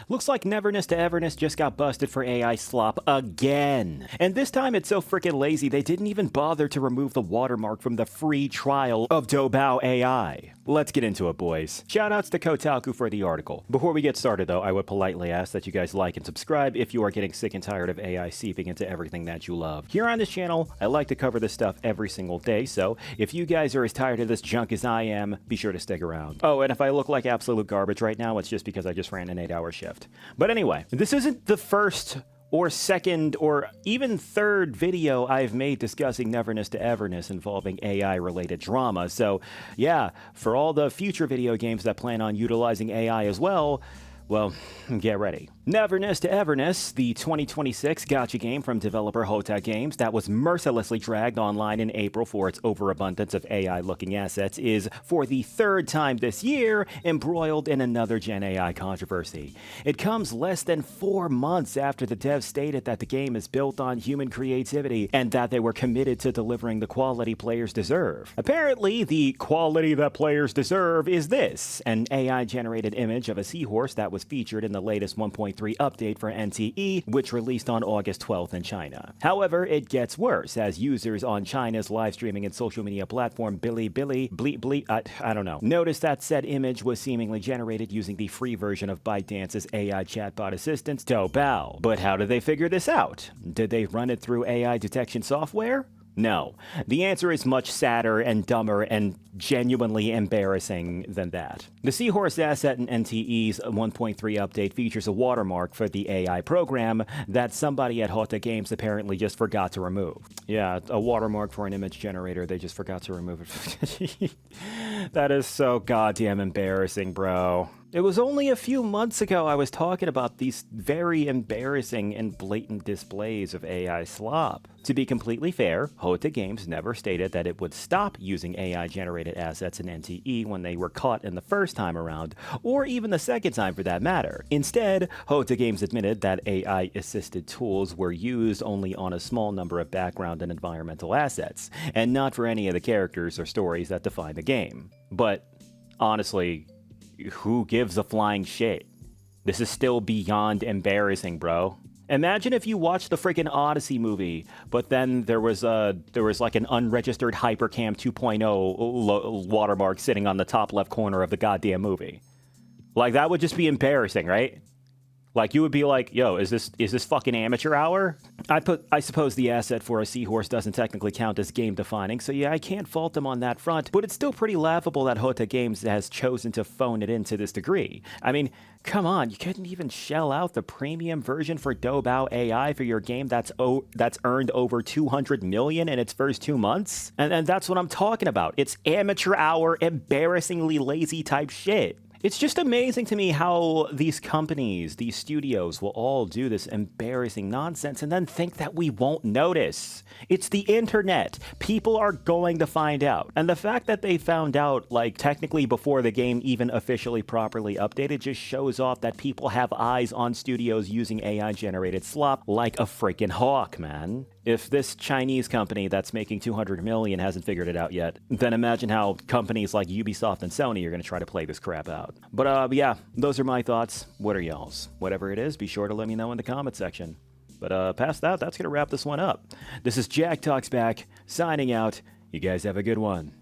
Looks like Neverness to Everness just got busted for AI slop again. And this time it's so freaking lazy they didn't even bother to remove the watermark from the free trial of Doubao AI. Let's get into it, boys. Shoutouts to Kotaku for the article. Before we get started though, I would politely ask that you guys like and subscribe if you are getting sick and tired of AI seeping into everything that you love. Here on this channel, I like to cover this stuff every single day, so if you guys are as tired of this junk as I am, be sure to stick around. Oh, and if I look like absolute garbage right now, it's just because I just ran an 8-hour shift. But anyway, this isn't the first or second or even third video I've made discussing Neverness to Everness involving AI-related drama. So yeah, for all the future video games that plan on utilizing AI as well, get ready. Neverness to Everness, the 2026 gacha game from developer Hota Games that was mercilessly dragged online in April for its overabundance of AI-looking assets, is, for the third time this year, embroiled in another Gen AI controversy. It comes less than 4 months after the devs stated that the game is built on human creativity and that they were committed to delivering the quality players deserve. Apparently, the quality that players deserve is this: an AI-generated image of a seahorse that was featured in the latest 1.3 update for NTE, which released on August 12th in China. However, it gets worse, as users on China's live streaming and social media platform Bilibili, I don't know, noticed that said image was seemingly generated using the free version of ByteDance's AI chatbot assistant, Doubao. But how did they figure this out? Did they run it through AI detection software? No. The answer is much sadder and dumber and genuinely embarrassing than that. The seahorse asset in NTE's 1.3 update features a watermark for the AI program that somebody at Hota Games apparently just forgot to remove. Yeah, a watermark for an image generator, they just forgot to remove it. That is so goddamn embarrassing, bro. It was only a few months ago I was talking about these very embarrassing and blatant displays of AI slop. To be completely fair, Hota Games never stated that it would stop using AI-generated assets in NTE when they were caught in the first time around, or even the second time for that matter. Instead, Hota Games admitted that AI-assisted tools were used only on a small number of background and environmental assets, and not for any of the characters or stories that define the game. But honestly, who gives a flying shit? This is still beyond embarrassing, bro. Imagine if you watched the freaking Odyssey movie, but then there was like an unregistered Hypercam 2.0 watermark sitting on the top left corner of the goddamn movie. Like, that would just be embarrassing, right? Like, you would be like, yo, is this fucking amateur hour? I suppose the asset for a seahorse doesn't technically count as game defining, so yeah, I can't fault them on that front, but it's still pretty laughable that Hota Games has chosen to phone it in to this degree. I mean, come on, you couldn't even shell out the premium version for Doubao AI for your game that's earned over 200 million in its first 2 months? And that's what I'm talking about. It's amateur hour, embarrassingly lazy type shit. It's just amazing to me how these companies, these studios, will all do this embarrassing nonsense and then think that we won't notice. It's the internet. People are going to find out. And the fact that they found out, like, technically before the game even officially properly updated just shows off that people have eyes on studios using AI-generated slop like a freaking hawk, man. If this Chinese company that's making 200 million hasn't figured it out yet, then imagine how companies like Ubisoft and Sony are going to try to play this crap out. But yeah, those are my thoughts. What are y'all's? Whatever it is, be sure to let me know in the comment section. But past that, that's going to wrap this one up. This is Jack Talks Back, signing out. You guys have a good one.